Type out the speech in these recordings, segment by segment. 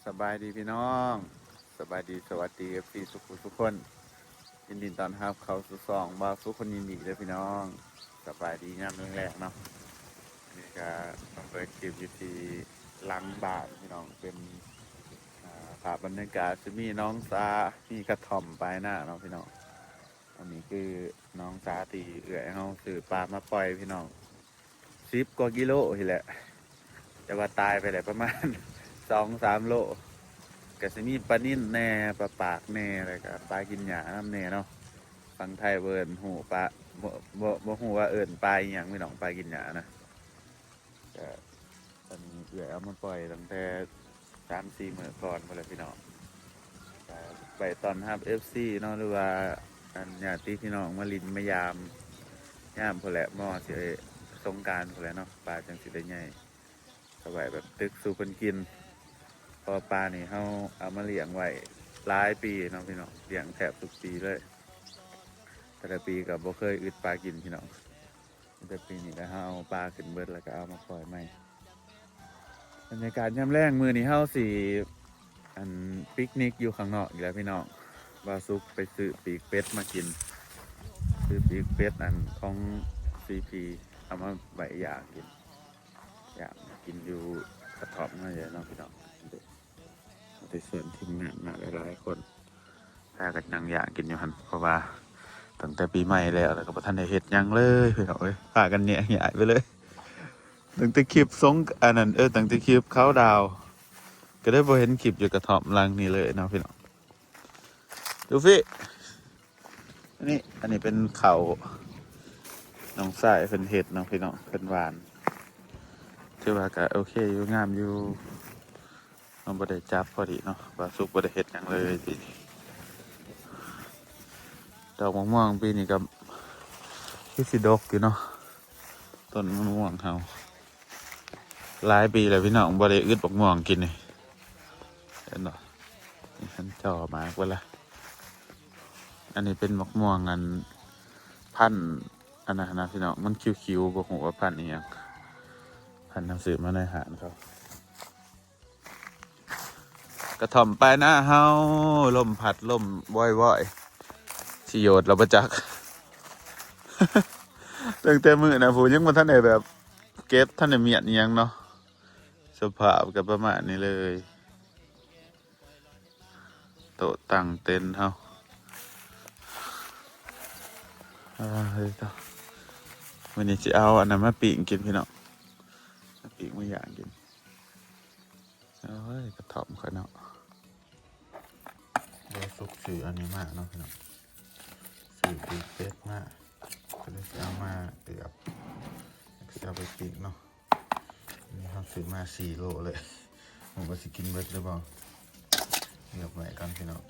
สบายดีพี่น้องสบายดีสวัสดีพี่ทุกคนยินดีต้อนรับเขาสู่ซองบ่าวสุขคนยินดีเลยพี่น้องสบายดีงามเรื่องแรกเนาะอันนี้ก็มาเปิดคลิปอยู่ที่หลังบ้านพี่น้องเป็นภาพบรรยากาศจะมีน้องซามีกระถ่อมปลายหน้าเนาะพี่น้องอันนี้คือน้องซาตีเอื่อยเฮาสื่อปลามาปล่อยพี่น้อง10 กว่ากิโลทีแหละแต่ว่าตายไปเลยประมาณ2-3 โล ก็สิมีปลานิ่นแหน่ปลาปากแหน่อะไรก็ปลากินหญ้าน้ำแหน่เนาะฟังไทยเวิร์นหูปลาบ่หูว่าเอิญปลาอหย่างไม่หนองปลากินหญ้านะก็ตอนนี้เอื่อยเอามาปล่อยตั้งแต่3-4 มื้อก่อนมาเลยพี่น้องก็ไปตอนรับFCเนาะหรือว่าอันญาติพี่น้องมาลินมายามยามพอแหละมอสิสงกรานต์พอแหละเนาะปลาจังสิได้ใหญ่สบายแบบตึกสู่เพิ่นกิน พอปลานี่เขาเอามาเลี้ยงไว้หลายปีเนาะพี่น้องเลี้ยงแทบทุกปีเลยแต่ละปีก็บ่เคยอึดปลากินพี่น้องแต่ปีนี้ก็เขาเอาปลาขึ้นเบิดแล้วก็เอามาปล่อยใหม่บรรยากาศยามแรงมื้อนี้เฮาสิอันปิกนิกอยู่ข้างนอกอีกแล้วพี่น้องว่าซุกไปซื้อปีกเป็ดมากินซื้อปีกเป็ดอันของซีพีเอามาไว้อยากกินอยากกินอยู่กระท่อมมาเลยเนาะพี่น้องในส่วนทีมงานมาหลายๆคนพากันนั่งอยากกินอยู่หันเพราะว่าตั้งแต่ปีใหม่แล้วก็บ่ทันได้เฮ็ดหยังเลยพี่น้องเอ้ยพากันแยกย้ายไปเลยตั้งแต่คลิปสงอันนั้นตั้งแต่คลิปเขาดาวก็ได้บ่เห็นคลิปอยู่กระท่อมหลังนี้เลยเนาะพี่น้องดูฟี่อันนี้เป็นเขาน้องสายเพิ่นเฮ็ดเนาะพี่น้องเพิ่นหวานถือว่าก็โอเคอยู่งามอยู่มันบ่ได้จับพอดีเนาะว่าสุกบ่ได้เฮ็ดหยังเลยปีนี้ดอกมะม่วงปีนี้ก็คือสิดกอยู่เนาะต้นมะม่วงเฮาหลายปีแล้วพี่น้องบ่ได้อึดบักม่วงกินนี่เห็นบ่นี่ฉันจ่อมากเวลาอันนี้เป็นมะม่วงอันพันธุ์อันนั้นนะพี่น้องมันคิวๆบ่ฮู้ว่าพันธุ์อีหยังพันธุ์หนังสือมาในหารเขากระถ่อมปลายหน้าเฮาลมพัดลมว่อยๆสิโยดเราบ่จัก ตั้งแต่มื้อนะผู้ยังบ่ทันได้แบบเก็บท่านได้เมียนอิหยังเนาะสภาพก็ประมาณนี้เลยโต๊ะตั้งเต็นท์เฮาเฮ้ยต่อวันนี้สิเอาอันนั้นมาปิ้งกินพี่น้องมาปิ้งมาย่างกินเฮ้ยกระถ่อมค่อยเนาะเดี๋ยวสุกสื่ออันนี้มากเนาะพี่น้องสื่อปีกเป็ดมากก็เลยสิเอามาเดือบสิเอาไปปิ้งเนาะนี่ครับซื้อมา4 โลเลยผมก็สิกินเบิดหรือเปล่าเลือกไว้กันพี่น้อง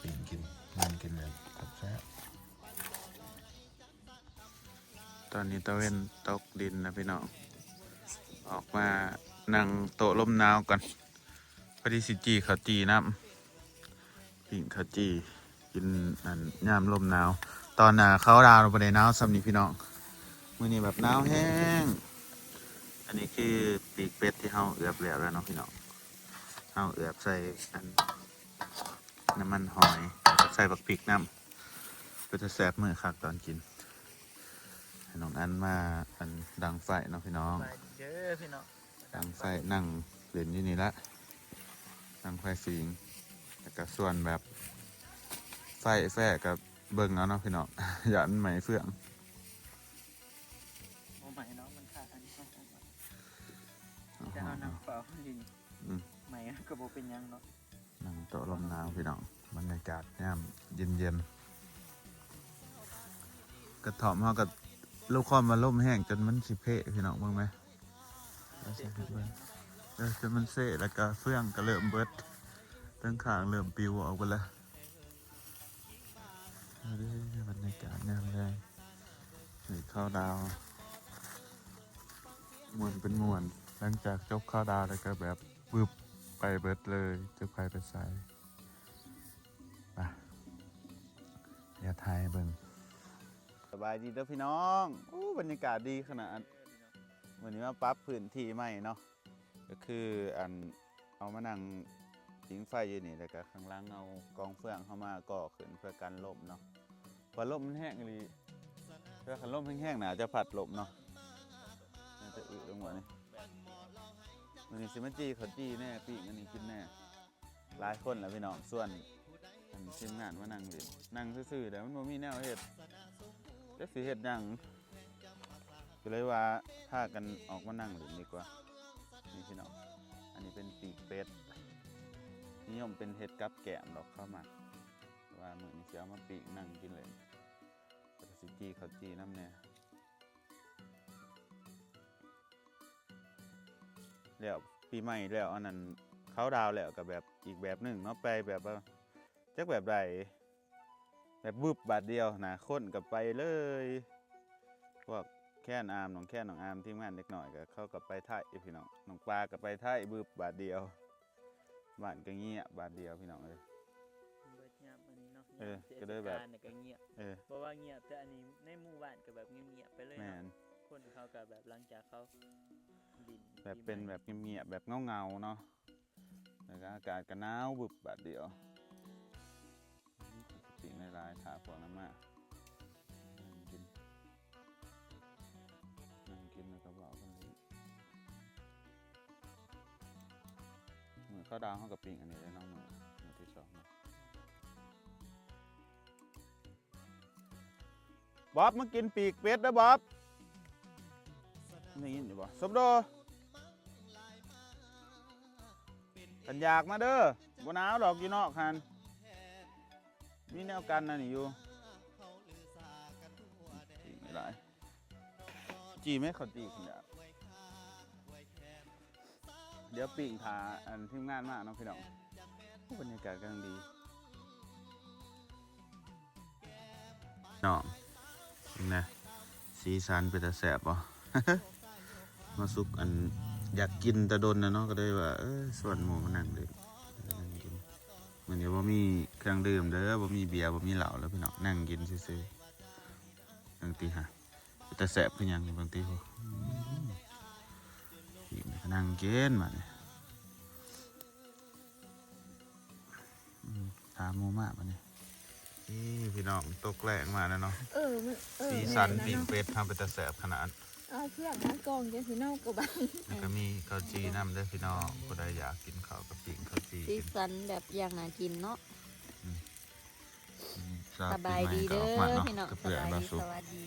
ปิ้งกินมันกินเลยแซ่บตอนนี้ตะเวนตกดินนะพี่น้องออกมานั่งโต๊ะลมหนาวกันพอดีสิจีข้าวจีน้ำปิ้งข้าวจีกินอันย่ามลมหนาวตอนเขาดาวเราไปในหนาวสำนีพี่น้องมื้อนี้แบบหนาวแห้งอันนี้คือปีกเป็ดที่เฮาเอือบแล้วเนาะพี่น้องเฮาเอือบใส่อันน้ำมันหอยใส่บักพริกน้ำก็จะแซ่บมื้อคักตอนกินให้น้องอันมาอันดังไฟเนาะพี่น้องเจอพี่น้องดังไฟนั่งเล่นอยู่นี่ละดังไฟฟิงแล้วก็ส่วนแบบไฟแฝกกับเบิ่งเอาเนาะพี่น้อง หยันไหมเฟื่องโอ้ใหม่เนาะมันขาดอันนี้จะเอาน้ำเปล่าดินใหม่ก็บอกเป็นยังเนาะนั่งโต๊ะลมหนาวพี่น้องบรรยากาศย่ำเย็นๆกระถ่อมเขากับลูกความมาล่มแห้งจนมันสิเพะพี่น้องบ้างไหมจนมันเสะแล้วก็เฟื่องก็เริ่มเบิดตั้งขางเริ่มปิวออกไปแล้วบรรยากาศย่ำแรงนี่ข้าวดาวมวนเป็นมวนหลังจากจบข้าวดาวแล้วก็แบบวึบไปเบิดเลยจะไปใส่ไปอย่าทายเบิ่งสบายดีเด้อพี่น้องบรรยากาศดีขนาดวันนี้มาปรับพื้นที่ใหม่เนาะก็คืออัน เอามานั่งผิงไฟอยู่นี่แล้วก็ข้างล่างเอากองเฟืองเข้ามาก่อขึ้นเพื่อกันลมเนาะพอลมมันแห้งเลยเพื่อคันลมแห้งๆน่าจะผัดลมเนาะน่าจะอึลงมานี่มันนี่สิมันจีเขาจีแน่ปีกอันนี้กินแน่หลายคนแล้วพี่น้องส่วนทีมงานมานั่งเล่นนั่งซื่อๆแต่มันบ่มีแนวเฮ็ดจะสิเฮ็ดหยังก็เลยว่าพากันออกมานั่งเล่นดีกว่านี่พี่น้องอันนี้เป็นปีกเป็ดนิยมเป็นเฮ็ดกับแกมดอกข้าวหมักว่ามื้อนี้สิเอามาปีกนั่งกินเลยก็สิจีเขาจีน้ำแน่แล้วปีใหม่แล้วอันนั้นเขาดาวแล้วกับแบบอีกแบบหนึ่งเนาะไปแบบว่าจักแบบใดแบบบึบบาทเดียวนะคนกับไปเลยพวกแค่นอามน้องแค่น้องอามทีมงานเล็กหน่อยก็เข้ากับไปไทยพี่น้องน้องปลากับไปไทยบึบบาทเดียวบ้านก็เงียบบาทเดียวพี่น้องเลย เบิดยามอันนี้เนาะ ก็เลยแบบ เทศกาลเนี่ยก็เงียบเพราะว่าเงียบแต่อันนี้ในหมู่บ้านก็แบบเงียบๆไปเลย แม เนาะ น คนเขาก็แบบหลังจากเขาดิน แบบเป็นแบบเงียบๆแบบเงาๆเนาะแล้วก็อากาศก็หนาวบึบบาทเดียวปีกในลายขาพวกน้ำมานั่งกินแล้วก็บอกกันเลยเหมือนข้าวดาวเข้ากับปีกอันนี้เลยน้องเหมือนที่สองบ๊อบมากินปีกเป็ดนะบ๊อบนี่ยินอยู่บ่สมโดกันอยากมาเด้อบนหนาวดอกอยู่นอกคันมีแนวกันนะนี่อยู่จีไม่ได้จีไม่เขาจีขึ้นเดี๋ยวปีกถาอันทีมงานมากน้องพี่น้องบรรยากาศกำลังดีน้องนะสีสันเป็นตาแสบป่ะ มาสุกอันอยากกินตะดนนะเนาะก็ได้ว่าส่วนหมูมานั่งเลยนั่งกินเหมือนเดี๋ยวว่ามีเครื่องดื่มเด้อว่ามีเบียร์ว่ามีเหล้าแล้วพี่น้องนั่งกินซื่อๆบางทีฮะแต่แสบคือหยังบางทีพอนั่งกินมาเนี่ยถามหมูมากมาเนี่ยพี่น้องตกแรงมาแล้วเนาะสีสันปิ้งเป็ดทำเป็นตะแสบขนาดเอาเชือกนะกองจะสีเน่ากระบังแล้วก็มีข้าวจีน้ำด้วยพี่น้องผู้ใดอยากกินข้าวกับปิ้งข้าวจี สีสันแบบอย่างน่ากินเนาะ สบายดีเด้อพี่น้องสบายดีสวัสดี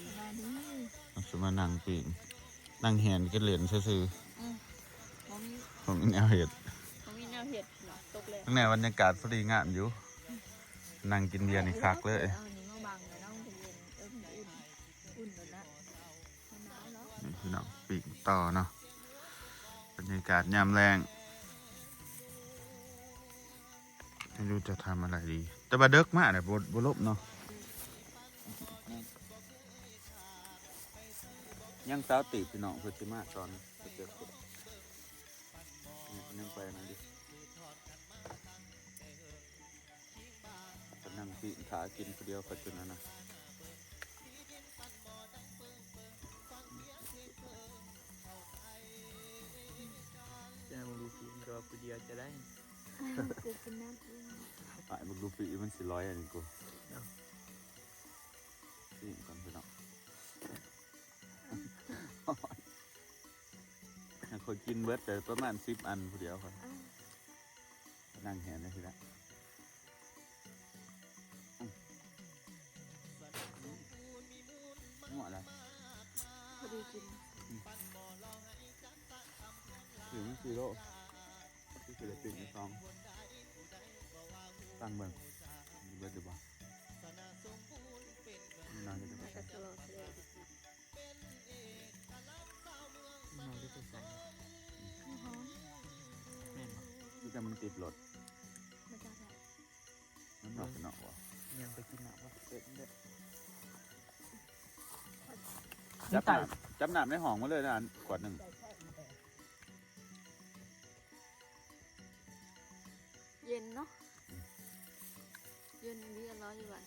สมานั่งปิ้งนั่งแหนกันเหรียญซื่อผมมีแนวเห็ดเนาะตกเลยตั้งแต่บรรยากาศพอดีงามอยู่นั่งกินเบียร์นี่คักเลยเอาอันนี้มาบังเลยเนาะมันจะเย็นอุ่นเลยนะนี่พี่น้องปิ้งต่อเนาะบรรยากาศยามแรงไม่รู้จะทำอะไรดีแต่บาเด็กมากเลยบลบเนาะยังสาวตีพี่น้องเพื่อจะมาตอนเจอคนนั่งไปนั่งดินั่งปีนขากินคนเดียวปัจจุบันนะจะมาดูฟิล์มรอผู้เดียวจะได้เกิดเป็นน้ำอุ่นมึงดูปีมัน400อันนี้กูปีนก่อนพี่น้องคนกินเบิร์ดแต่ประมาณ10 อันคนเดียวครับนั่งแหนได้ทีละเหมาะเลยพอดีกินถึง4 โลที่ศิลปินในซองตั้งเบิ่งเบิร์ดดูบ้างนานจะได้ไปนอนได้ตัวสองแม่น ที่จะมันติดรถ มาจากไหน มันหนอกเป็นหนอกวะ ยังไปกินหนักว่าเกิดเด็ด จับหนามในห้องมาเลยนะขวดหนึ่ง เย็นเนาะเย็นนี้ร้อนอยู่บ้าน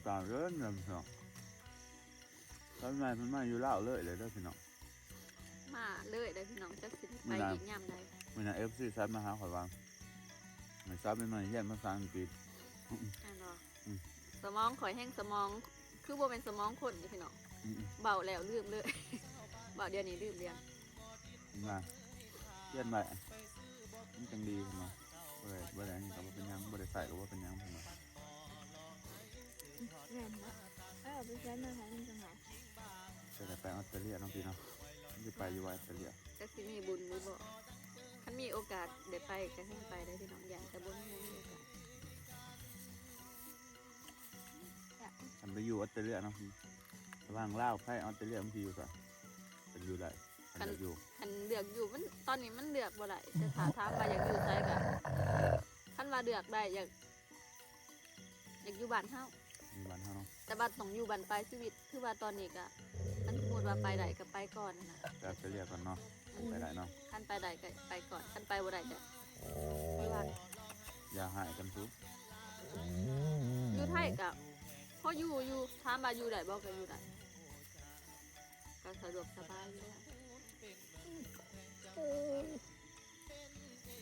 ตาเริ่มพี่น้องตอนมันมาอยู่เล่าเลยเด้อพี่น้องมาเลยได้พี่น้องจะสิไปอีกยามใด มันน่ะ FC ซัดมาหาข่อยวางมันซัดเป็นมันเรียนภาษาอังกฤษ แน่นอน อืม สมองข่อยแห้งสมองคือบ่เป็นสมองคนนี่พี่น้อง อืม เบาแล้วลืมเลย เบาเดี๋ยวนี้ลืมเรียน มาเรียนใหม่มันจังดีพุ่นเนาะบ่ได้อันนี้ก็บ่เป็นหยังบ่ได้ใส่ก็บ่เป็นหยังพุ่นเนาะ แม่นนะเอาไปใช้มาหามันจังหวะ จะได้ไปออสเตรเลียเนาะพี่เนาะมันจะไปอยู่ว่าออสเตรเลีย ก็สิมีบุญหรือบ่คันมีโอกาสได้ไปก็ให้ไปได้พี่น้องอย่างแต่บ่มีโอกาส ฉันไปอยู่ออสเตรเลียเนาะระหว่างลาวไทยออสเตรเลียมันสิอยู่ซะเป็นอยู่ได้ฉันอยากอยู่ คันเลือกอยู่มันตอนนี้มันเลือกบ่ได้แต่ถ้าถามว่าอยากอยู่ไสก็คันว่าเลือกได้อยากอยู่บ้านเฮา อยู่บ้านเฮาเนาะ แต่ว่าต้องอยู่บ้านปลายชีวิตคือว่าตอนนี้ก็คันสมมุติว่าไปได้ก็ไปก่อนนะ ไปออสเตรเลียก่อนเนาะไปได้เนาะ คันไปได้ก็ไปก่อนคันไปบ่ได้ก็ไม่ว่า อย่าหายกันซุ อยู่ไทยก็พออยู่ถามว่าอยู่ได้บ่ก็อยู่ได้ก็สะดวกสบายอยู่แล้ว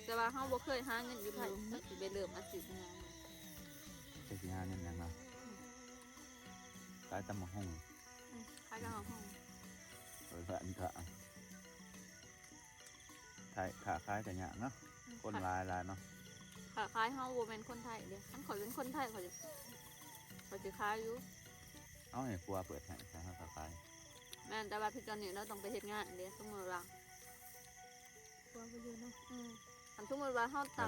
แต่ว่าเฮาบ่เคยหาเงินอยู่ไทยก็สิไปเริ่มอาชีพงาน จะสิหาเงินหยังเนาะขายตำมะฮง ขายกระห้อง เอออันก็ขาขายแต่ยากเนาะคนหลายเนาะ ค่ะขายเฮาบ่แม่นคนไทยเด้คันข่อยเป็นคนไทยข่อยสิขายอยู่ เอาให้ครัวเปิดให้ใช่ขาขาย แม่นแต่ว่าพี่ตอนนี้เราต้องไปเฮ็ดงานเด้สมมุติว่าตัวบ่อยู่เนาะคันสมมุติว่าเฮา แต่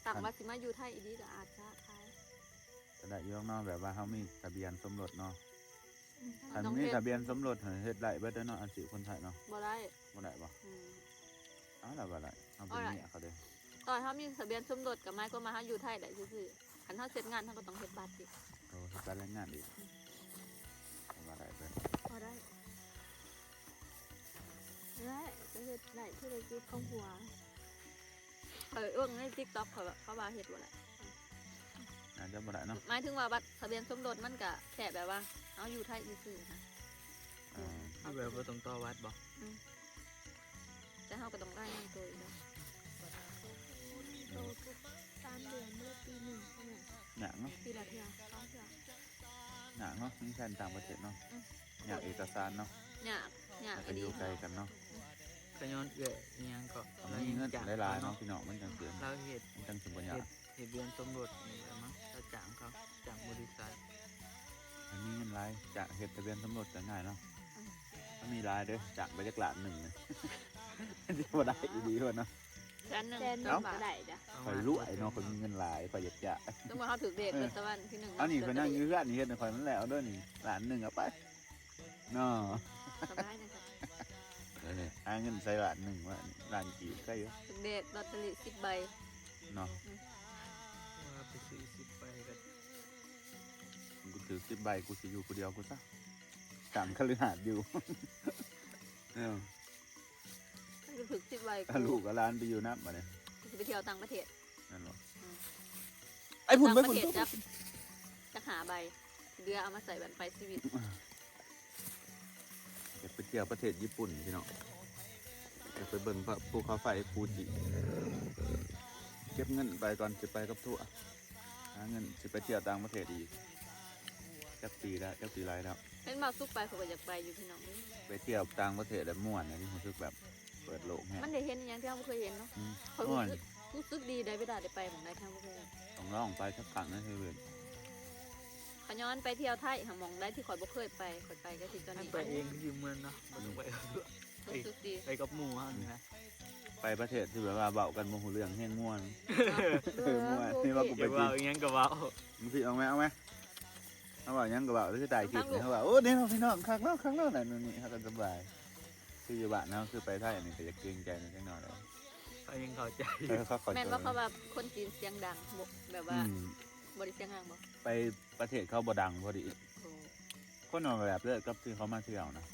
ตั้ง ว่า ว่าสิมาอยู่ไทยอีดีก็อาจจะขาย จะได้อยู่ข้างนอกแบบว่าเขามีทะเบียนสมรสเนาะ มั อัน ต้อง นี้ เฮ็ด ทะเบียนสมรสเฮ็ดได้เบิดเด้อเนาะอันสิคนไทยเนาะ บ่ได้ บ่ได้บ่ อืม อ้าวแล้วบ่ได้เอาเป็นเมียเขาเด้อ ต่อให้เฮามีทะเบียนสมรสกับหมายความว่าเฮาอยู่ไทยได้ซื่อๆคันเฮาเสร็จงานเฮาก็ต้องเฮ็ดบัตรสิ โอ้เฮ็ดการแรงงานอีกบ่ได้เบิด พอได้ได้ก็เฮ็ดได้ธุรกิจของผัวเอื้องใน TikTok เขาว่าเฮ็ดบ่ได้ น่าจะบ่ได้เนาะ หมายถึงว่าบัตรทะเบียนสมรสมันก็แค่แบบว่าเฮาอยู่ไทยซื่อๆค่ะ อ่า คือแบบว่าต้องต่อวัดบ่ แต่เฮาก็ต้องรายงานตัวอีกเนาะ โตทุก3 เดือนเมื่อปี1ใช่ไหม หนักเนาะ ปีละเทื่อ2เทื่อ หนักเนาะมีแฟนต่างประเทศเนาะ อืม อยากเอกสารเนาะ ยาก แล้วก็อยู่ไกลกันเนาะ ขย้อนเอื้อยอิหยังก็ มันมีเงินหลายๆเนาะพี่น้องมันจังสิ เราเฮ็ด มันจังสิบ่ยาก ทะเบียนสมรสนี่แหละมั้งเราจ้างเขาจ้างบริษัท มันมีเงินหลายจะเฮ็ดทะเบียนสมรสก็ง่ายเนาะมันมีหลายเด้อจากไปจักล้านหนึงเนี่ย สิบ่ได้อีดีพุ่นเนาะ แสนหนึง แสนหนึ่ เนาะ งก็ได้จ้ะ ข่อยรวยเนาะข่อยมีเงินหลายข่อยอยากจะ สมมุติเฮาถูกเด็กเดือนตะวันที่1 เอานี่ข่อยนั่งอยู่เฮือนนี่เฮ็ดให้ข่อยมันแล้วเด้อนี่ล้านหนึงเอาไปเนาะ สบายนะครับ หาเงินใส่ล้านหนึงว่าล้านกี่ก็อยู่ ถูกเด็กลอตเตอรี่10 ใบ เนาะ ว่าไปซื้อ10ไปก็ กูถือ10 ใบกูสิอยู่ผู้เดียวกูซะกลางคฤหาสน์อยู่ เออ มันก็ถูก10 ใบ ถ้าลูกกับหลานไปอยู่นำบัดนี้ กูสิไปเที่ยวต่างประเทศ นั่นเนาะ อืม ไอ้พุ่น ต่าง ไป ประ พุ่น เทศจะหาใบเรือเอามาใส่บันไปชีวิต อยากไปเที่ยวประเทศญี่ปุ่นพี่น้องอยากไปเบิ่งภูเขาไฟฟูจิเก็บเงินไปก่อนสิไปกับทั่วหาเงินสิไปเที่ยวต่างประเทศอีกจักปีแล้วจักปีไรแล้ว เห็นมาสุกไปเขาก็อยากไปอยู่พี่น้อง ไปเที่ยวต่างประเทศแล้วม่วนนะที่รู้สึกแบบเปิดโลกแฮะ มันได้เห็นอหย่างที่เราไม่เคยเห็นเนาะ อืม เขา ม่วน รู้สึกดีได้เวลาได้ไปหมองได้ที่เราไม่เคยเห็น ต้องลองไปสักครั้งนะเฮ้ย เขาย้อนไปเที่ยวไทยหาหมองได้ที่ข่อยบ่เคยไปข่อยไปก็ที่ตอน ให้ นี้ ไปเองอยู่เมืองเนาะบ่ต้องไปกับเพื่อน รู้สึกดี ไปกับหมู่เฮานี่นะ ไปประเทศที่แบบว่าเบากันโมโหเรื่องแห้งม่วน เออ ม่วนนี่ว่ากู อ ไป ย่า จริ ว่าง อีหยังก็เว้า มึงสิเอาไหมเขาบอกยังก็บอกคือตายคลิปเนี่ยเขาบอกโอ้เดี๋ยวพี่น้องข้างนอกน่ะนี่เขากันสบายคืออยู่บ้านเนาะคือไปไทยนี่ก็จะเกรงใจนิดหน่อยเลย เขายังเข้าใจ เขาขอ แม่น ใจ ว่าเขาว่าคนจีนเสียงดังบ่แบบว่าบ่ได้เสียงดังบ่ ไปประเทศเขาบ่ดังพอดี โอ้ คนละแบบเลยกับที่เขามาเที่ยวนะ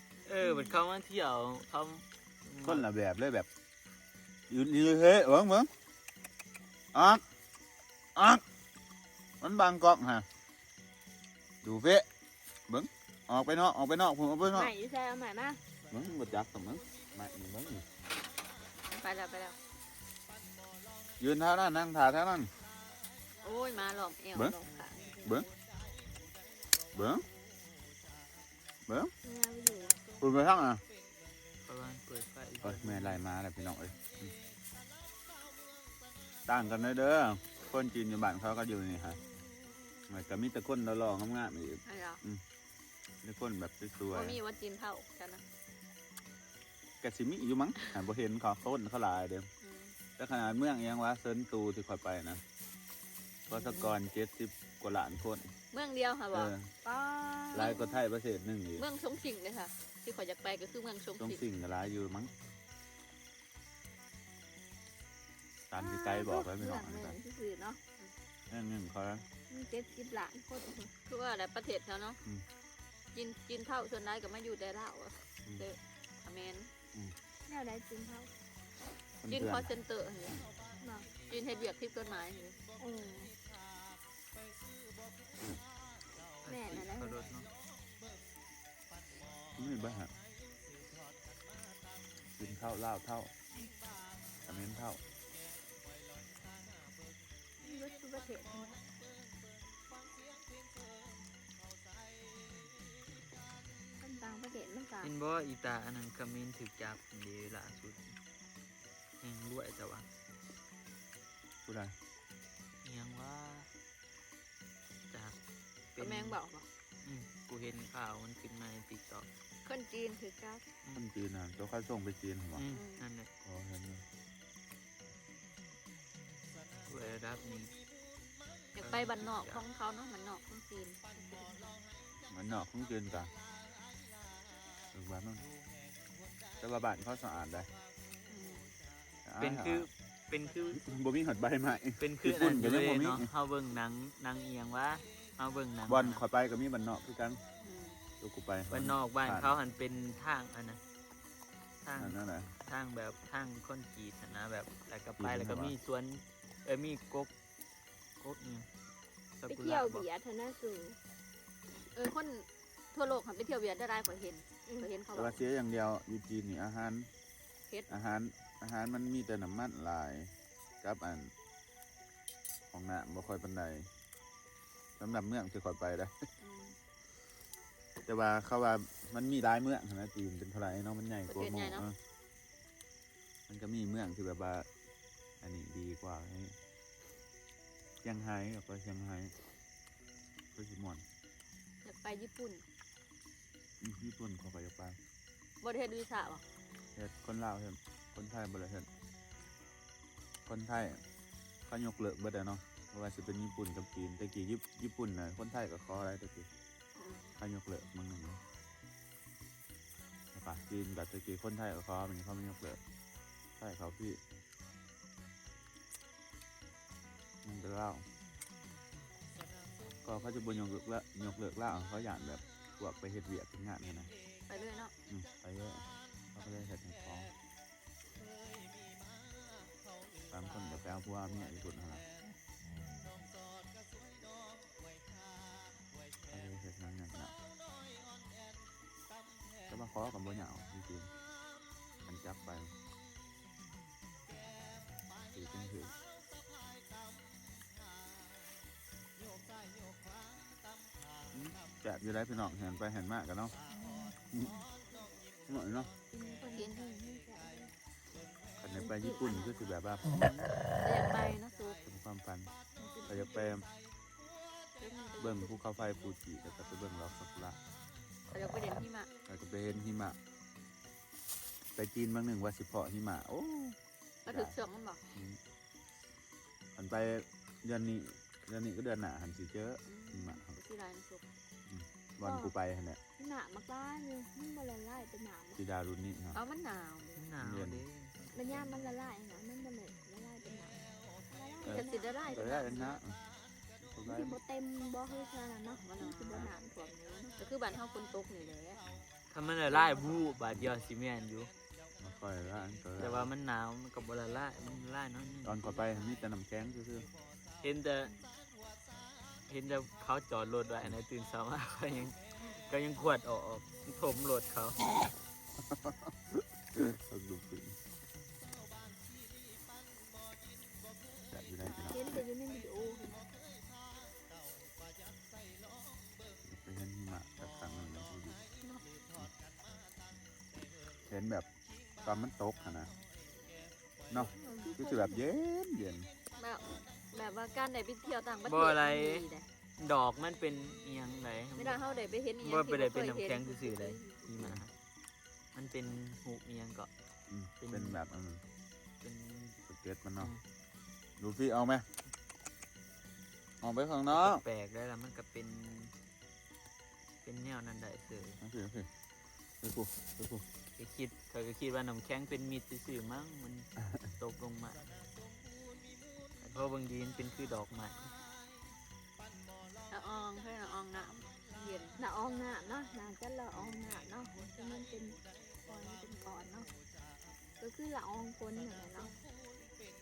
เหมือนเขามาเที่ยวเขา คนละแบบเลยแบบอยู่เฮ้ยเบิ่งอักมันบางกอกฮะดูเฟะเบิ่งออกไปนอกผมออกไปนอก ใหม่อยู่ใช่เอาใหม่มา เบิ่งบ่จักสมมึงมาเบิ่ง ไปแล้ว ยืนเท่านั้นนั่งถ่าเท่านั้น โอ้ยมาหลอมเอว เบิ่ง หลอมขา เบิ้งเบิ้งเบิ้ง แม่ไปอยู่ คุณไปทั้งอ่ะ ประมาณเปิดไฟ โอ้ยแม่ไล่มาแล้วพี่น้องเอ้ยต่างกันเลยเด้อคนจีนอยู่บ้านเขาก็อยู่นี่ฮะมันก็มีแต่คนหล่อๆงามๆอีก อะไรเหรอ มีคนแบบสวย ว่ามีว่าจีนเท่ากันนะ ๆแกสิมีอยู่มั้งหันบ่เห็นเขาคนเขาหลายเด้อ อืม แต่ขนาดเมืองยังว่าเซินตูที่คอยไปนะก็สกร70 กว่าล้านคน เมืองเดียวค่ะ เอบ อก อ ป้า หลายก็ไทยประเทศหนึงอีก เมืองชงสิงเลยค่ะ ที่ขอยอยากไปก็คือเมืองชง ต้อง สิง สิ่งก็หลายอยู่มั้งตามที่ไกด์บอกไว้ไม่หรอก เหมื นะ อนที่สื่อเนาะ นั่นเงินเขาแล้ว มี70 ล้านคน คือว่าอะไรประเทศเขาเนาะ อืม จีนเท่าส่วนใหญ่ก็มาอยู่แต่ลาวอะ อืม เด้ออเมน แนวใดจีนเท่า จีน เพื่ ค อ อน เซนเตอร์เนี่ย เนาะ จีนเฮ็ดเวียกผิดกฎหมายเนี่ย โอ้แม่นั่นแหละ เขารถเนาะ ไม่บ้ากินเท่าเล่าวเท่าอเมนเท่า มีรถทุกประเทศคนต่างประเทศมันก็ กินบ่อีตาอันนั้นคามินถึกจับดีล่าสุดแห่งรวยแต่ว่า ผู้ใด ยังว่าจาก ก็แมงบอกว่า กูเห็นข่าวมันขึ้นมาในติ๊กต็อก คนจีนถือกัส คนจีนน่ะตัวเขาส่งไปจีนเหรอ นั่นแหละ อ๋อเห็นไหม กูได้รับนี้ อยากไปบ้านนอกของเขาเนาะบ้านนอกของจีน เหมือนเนาะของจีนจ้ะถึงบ้านนั่นแต่ว่าบ้านเขาสะอาดได้ อืม เป็นคือ บ่มีหอดใบใหม่ เป็นคือ ญี่ปุ่ นั่ น นอ ก็ ยู่ ยัง เล บ่ ย มี เนาะเฮาเบิ่งหนังเอียงวะเฮาเบิ่งหนัง บอลขอยไปก็มีบ้านนอกคือกัน อืม ตัวกูไป บ้านนอกบ้านเขาหันเป็นทางอันนั้นทาง อันนั่นแหละ ทางแบบทางคอนกรีตอะนะแบบแล้วก็ไป กรีต แล้วก็ ใช่ปะ มีสวนมีกเนี่ย ไปเที่ยวเบียร์ธนาสูง คนทั่วโลกหันไปเที่ยวเวียดได้ขอยเห็นขอยเห็นเขา แต่ บอ ว่าก เสียอย่างเดียวอยู่จีนนี่อาหาร เฮ็ด อาหารมันมีแต่น้ำมันหลายกับอันของน้ำบ่ค่อยปานใดสำหรับเมืองที่ค่อยไปได้ อืม แต่ว่าเขาว่ามันมีหลายเมืองหั้นนะจีนเป็นเท่าไหร่เนาะมันใหญ่กว่า ประเทศ ห ใหญ่ มู่ เนาะ มันก็มีเมืองที่แบบว่าอันนี้ดีกว่านี่เชียงไฮ้ก็เชียงไฮ้ก็สิม่วน อยากไปญี่ปุ่น ญี่ปุ่นเขาก็อยากไป บ่ได้เฮ็ดวีซ่าบ่ เฮ็ดคนลาวเฮ็ดคนไทยบ่ได้เฮ็ดคนไทยเขายกเลิกเบิดแล้วเนาะเพราะว่าสิเป็นญี่ปุ่นกับจีนแต่กี้ญี่ปุ่นน่ะคนไทยก็ขออะไรแต่กี้ อืม เขายกเลิกมึงนึงเลยแล้วก็จีนกับตะกี้คนไทยก็ขอมันเขาไม่ยกเลิกไทยเขาพี่มึงจะเล่าก็เขาจะบนยกเลิกละยกเลิกเล่าเขาอยากแบบพวกไปเฮ็ดเวียกเป็นงานกันนะ ไปเลยเนาะ ไปเยอะเขาก็เลยเฮ็ดให้ฟ้องบางคนก็ไปเอาพวกเมียญี่ปุ่นนั่นแหละเขาเลยเฮ็ดนั่นนั่นนะจะมาขอกับบ่เหยาจริงๆมันจับไปถือเป็นถือแจบอยู่ได้พี่น้องเห็นไปเห็นมากกันเนาะหน่อยเนาะ คนเห็นที่นี่แก ขันในไปญี่ปุ่นก็คือแบบว่า แต่อยากไปเนาะสู เป็นความฝันเราจะไปเบิ่งภูเขาไฟฟูจิแล้วก็ไปเบิ่งดอกซากุระ แต่อยากไปเด่นหิมะ แล้วก็ไปเห็นหิมะไปจีนบางหนึ่งว่าสิเพาะหิมะโอ้ ก็ถึกเสืองมันบอก หันไปเดือนนี้ก็เดือนหน้าหันสิเจอหิมะครับ ที่ไรนะสุก บอลกูไปหันแหละ หนามากล้าอยู่มันบ่ละลายเป็นหนาม จีดารุนนี่ครับ เอามันหนาว หนาวเด้ มันย่ามมันละลายนะมันบ่เลยละลายเป็นหนาม จะสิได้ไร ก็ได้แล้วนะก็ มัน ได้ สิบ่เต็มบ่เฮ้ยขนาดนั้นเนาะมันสิบ่หนามท่วมนี้ ก็คือบ้านเฮาคนตกนี่แหละ ถ้ามันละลายบูบาดเดียวสิแม่นอยู่ มาค่อยละอันก็ แต่ว่ามันหนาวมันก็บ่ละลายมันละลายน้อยนึง ตอนก่อนไปมีแต่น้ำแข็งซื่อ เห็นแต่เขาจอดรถไว้ในตื่นเช้ามาก็ยังขวดออกถมรถเขา ๆสนุกขึ้น แต่อยู่ในวิดีโอ ไปเห็นหิมะสักครั้งหนึ่งในชีวิต เนาะ เห็นแบบตอนมันตกอะนะเนาะรู้สึกแบบเย็นเย็น แบบว่าการได้ไปเที่ยวต่างประเทศ บ่อะไร มันดีเด้ ดอกมันเป็นเอียงไหน เวลาเฮาได้ไปเห็นอีหยัง บ่ไปได้เป็น ที่ น้ำ บ่คย แข็ง ห็น ซื่อๆเลยหิมะมันเป็นหูเอียงก็ เป็นแบบเป็น สเก็ตมันเนาะดูพี่เอาไหมออกไปข้างนอก แปลกได้แล้วมันก็เป็น แนวนั้นได้เสือ โอเคไปกูเขาก็คิดว่าน้ำแข็งเป็นมิตรซื่อๆมั้งมันตกลงมาแต่พอบางทีมันเป็นคือดอกไม้ ละอองเพื่อนละอองน้ำเย็น ละอองหนาเนาะน่าจะละอองหนาเนาะที่มันเป็นก้อนเป็นก้อนเนาะก็คือละอองฝนนั่นแหละเนาะ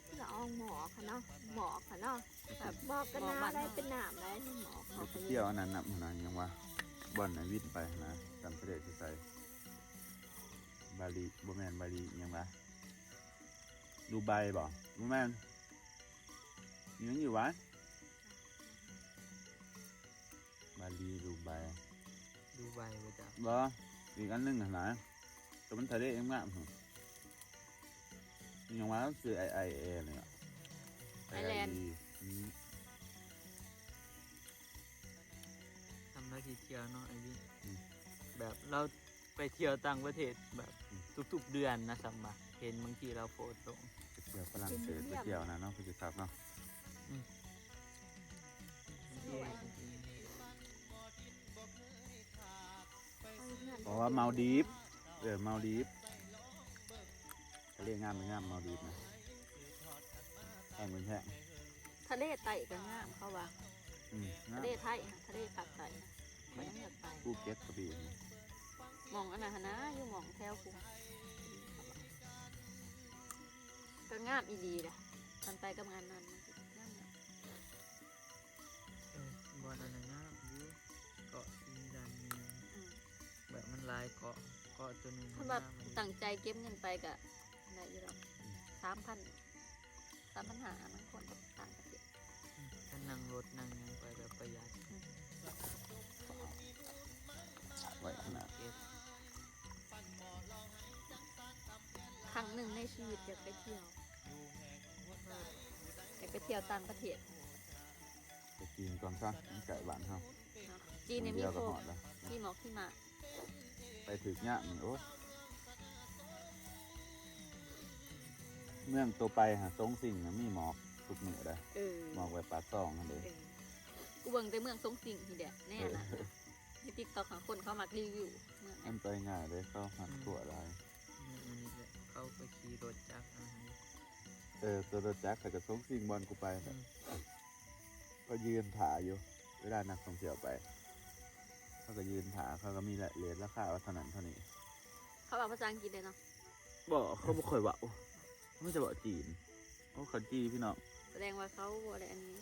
คือละอองหมอกค่ะเนาะหมอกค่ะเนาะแบบบอกกันนาได้เป็นหนามได้หมอก เดี๋ยวไปเที่ยวอันนั้นนะมันนั้นยังว่าบ่อนไหนวิ่งไปนะจำประเทศที่ใส่บาลีบ่แมนบาลียังวะดูไบบ่บ่แมนยังอยู่วะบาลีดูไบ ดูใบไปจ้ะ บ่อีกอันหนึงนะแต่มันทะเลเองมากยังว่าคือไอเอเลยอ่ะ ไอแลนด์ ทำหน้าที่เที่ยวเนาะไอ้พี่แบบเราไปเที่ยวต่างประเทศแบบทุกๆเดือนนะสัมมาเห็นบางทีเราโพสต์ลง ไปเที่ยวฝรั่งเศสไปเที่ยวนะเนาะไปสิครับเนาะ เพราะว่าเมาดีฟเมาดีฟทะเลงามไม่งามเมาดีฟนะแห้งเป็นแห้ง ทะเลไต่ก็งามเขาว่า งา ทะ ม เลไทยค่ะทะเลภาคใต้นะก็ยังอยากไป ภูเก็ตกระบี่ มองอันนั้นหั้นนะอยู่มองแถวคุมก็งามอีดีแหละมันไปกับงานนั้นมันสิงาม บอลอันนั้นนะอยู่เกาะอินดาเนีย อืม แบบมันหลายเกาะตัวหนึง ถ้าแบบตั้งใจเก็บเงินไปก็ได้อยู่หรอก3,000 3,500บางคนก็ต่างประเทศ ถ้านั่งรถนั่งหยังไปแบบประหยัด ไว้ขนาด เก็บ ครั้งหนึ่งในชีวิตอยากไปเที่ยวอยากไปเที่ยวต่างประเทศ ไปจีนก่อนซะมันไก่บ้านเฮา เนาะจีนเนี่ยมี เดียว โค ก็ห ม อดแล้ว มีหมอกที่มา ไปถึงเนี่ยมันโอ้เมืองตัวไปหาทรงสิ่งนะมีหมอกทุกมื้อเลย เออ หมอกไว้ปากซองนั่นเอง เออกูเบิ่งแต่เมืองทรงสิงห์ทีเดียวแน่นะในติ๊กต็อกของคนเขามักรีวิวเมือง มั นั้น นไปง่ายเลยเข้าหัดตัวอะไร มันนี่แหละเขาไปขี่รถจักรนะฮะ ตัวรถจักรแต่ก็ทรงสิ่งบอลกูไปน่ะก็ยืนถ่ายอยู่เวลานักท่องเที่ยวไปเขาก็ยืนถ่ายเขาก็มีเลทราคาว่าเท่านั้นเท่านี้ เขาบอกภาษาอังกฤษเลยเนาะ บอกเขาไม่ค่อยเว่าไม่จะบอกจีนโอ้เขาจีนพี่น้อง แสดงว่าเขาบ่อะไรอันนี้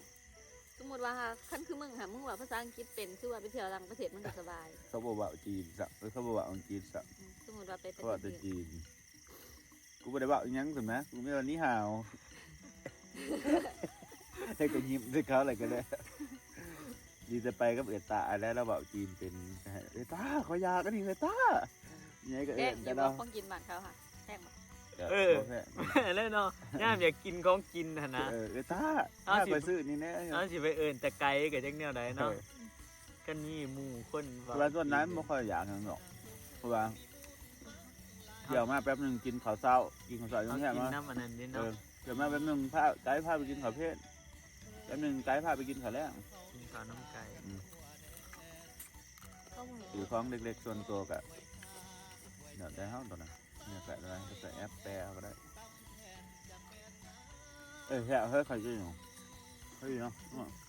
สมมติว่าคันคือมึงค่ะมึงว่าภาษาอังกฤษเป็นคือว่าไปเที่ยวต่างประเทศมันก็สบาย เขาบอกว่าจีนสักเขาบอกว่าอังกฤษสัก สมมติว่าไปประ เขาบอก เท แต่ ศอื่น จีนกูไม่ได้บอกอีหยังถูกไหมกูไม่ได้ว่านี่ฮาวให้ก็ยิ้มด้วยเขาอะไรก็ได้ดีจะไปกับเอตาแล้วเราบอกจีนเป็นเอตาเขาอยากกันนี่เอตาเนี่ยก็ แก เอ็ ง น อ แต่ ยู่ เรา บ่ของกินบ้านเขาค่ะแท่งบ่ แล้วเนาะย่ามอยากกินของกินนะนะ เอตาถ้าไปซื้อนี่แน่ เอาสิไปเอินแต่ไกลกับจังแนวใดเนาะกันนี่หมู่คน เพราะว่าต้นนั้นไม่ค่อยอยากหรอกเพราะว่าเดี๋ยวมาแป๊บหนึ่งกินข้าวเช้ากินข้าวเช้าอ เอา ย่างเงี้ย กิน มา น้ำอันนั้นนิด เอ เนาะ อเดี๋ยวมาแป๊บหนึ่งพาไกด์พาไปกินข้าวเพศแป๊บหนึ่งไกด์พาไปกินข้าวแล้ง กินข้าวน้ำไก่ เข้าหมู่ หรือของเล็กๆส่วนตัวกะเดี๋ยวได้ห้องตัวนั้นเนี่ยแปะอะไรก็ใส่แอปแปะก็ได้แค่เฮ้ยใครจะอยู่เฮ้ยเนาะ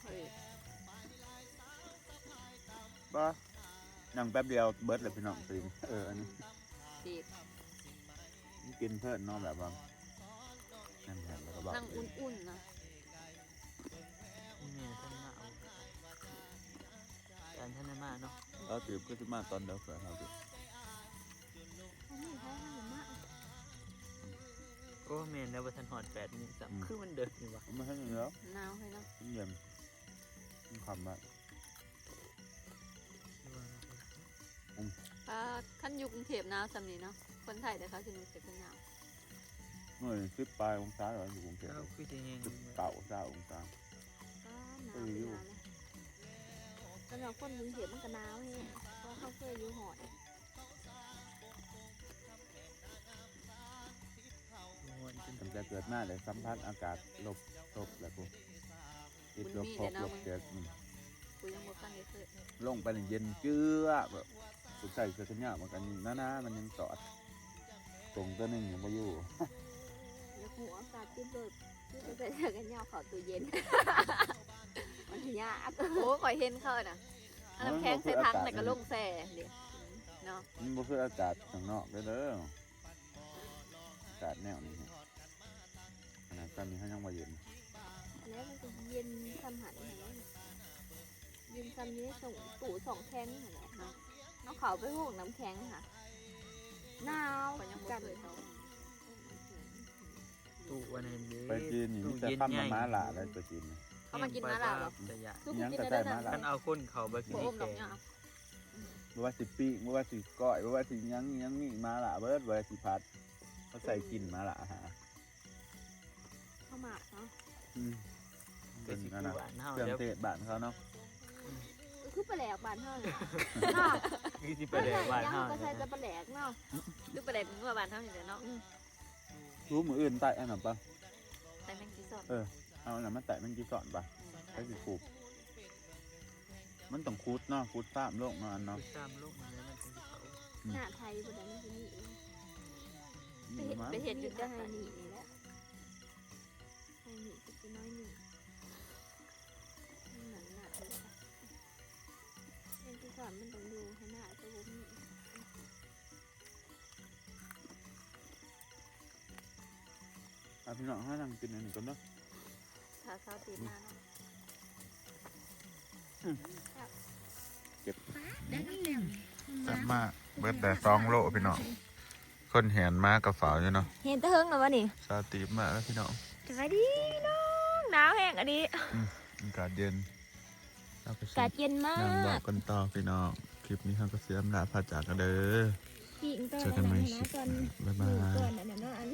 เฮ้ย ป้านั่งแป๊บเดียวเบิร์ดเลยพี่น้องตีนอันนี้ ดี กินเพื่อนเนาะแบบว่านั่นแหละแล้วก็บอก นั่งอุ่นๆนะ นี่ท่านมาเอาการท่านมาเนาะ เราตื่นก็จะมาตอนเดียวเสือเราดู อันนี้เขาอยู่มาก โอ้ ก็แม่นแล้วว่าทันหอด8 มื้อซ้ํคือมันเดินอยู่ว่ะ ไม่ให้แล้ว หนาวให้เนาะ เย็นคำว่า ขั้นอยู่กรุงเทพหนาวสำนี้เนาะคนไทยแต่เขาจะรู้สึกเป็นหนาว หน่วย10 ปลายองศาเหรออยู่กรุงเทพ เจ้าคือสิแฮง 19 องศา ก็หนาวเป็นหนาวเลยสำหรับคนกรุงเทพมันก็หนาวแห้งเพราะเขาเคยอยู่หอด ม่วนจน ตั้งแต่เกิดมาเลยสัมผัสอากาศลบแล้วกูติดลบ6ลบ7 กูยังบ่คันได้เคย ลงไปนี่เย็นเจื้อแบบกูใส่เสื้อกันหนาวเหมือนกันนะมันยังสอดตรงตัวหนึงยังไม่อยู่ แล้วหัวอากาศที่เบิดที่จะใส่เสื้อกันยาวเข้าตู้เย็น มันยาก โอ้ข่อยเห็นเขาน่ะอันน้ำแข็งใส่ถังแต่ก็ลงแซ่เดี๋ยวเนาะ มันบ่คืออากาศข้างนอกเด้ออากาศแนวนี้ขนาดตอนนี้เขายังมาเย็น แล้วมันจะเย็นทำหันอย่างนั้นเย็นทำนี้ส่งตู้สองแข็งเหรอเนาะน้องเขาไปห่วงน้ำแข็งค่ะหนาว ข่อยยังบ่ กัน เคยเขา ตู้อันนั้นเด้ ไปจีนนี่มีแต่ปั้มมาม้าหล่าแล้วไปจีน เขามากินมาแล้วเหรอ จะยะ คือกูกินได้นะ คันเอาคนเข้าไปกิน บ่อม แก ดอก ง หญ้า บ่ว่าสิปีกบ่ว่าสิก้อยบ่ว่าสิยังมีม้าหล่าเบิดบ่ว่าสิพัดเขาใส่กินม้าหล่าฮะ เข้ามาเนาะ ก็สิ นั่น กู น่ะ บ้านเฮา เครื่อง แล้ว เทศบ้านเขาเนาะ ก็คือปลาแหลกบานเท่านั้นเนาะ คือสิไปแดกบ้าน ยัง เฮา ก็ใช้แต่ปลาแหลกเนาะ คือประเด็นเมื่อวานเท่านี้เนาะ รู้มืออื่นไต่อันนั้นปะ แต่แมงจีสด เอาอันนั้นมาไต่มันกี่สอนปะใช้สิคูบมันต้องคูดเนาะคูดซ้ำโลกเนาะอันเนาะ ตามลูกมันแล้วมันเป็นเขา หน้าไทยบนนั้นมันนี่ นี่มา ไปเห็นอยู่ ก็ จัง ให้ ไง หนีนี่แหละให้หนีจะน้อยหนึ่งหนังหนาเลยค่ะเรื่องที่ก่อนมันต้องดูให้หน้าจะวุ้มนี่ พี่น้องให้นั่งกินอันนี้ก่อนเนาะ ถ้าเช้าตีหน้าเนาะ จัดมาเบิดแต่2 โลพี่น้องคนแหนมากระเป๋าอยู่เนาะ เห็นตะเฮิงหรอวะนี่ ซาตีบมาแล้วพี่น้อง สวัสดีน้องหนาวแห้งอันนี้ อากาศเย็นเราไป อากาศเย็นมา นั่งบอก ก กันต่อพี่น้องคลิปนี้เขาก็เสียมลาพาจากกันเด้อ พี่อิงเตอร์ เจอกันใหม่ ก่อน บ๊ายบาย ก่อนอันนั้น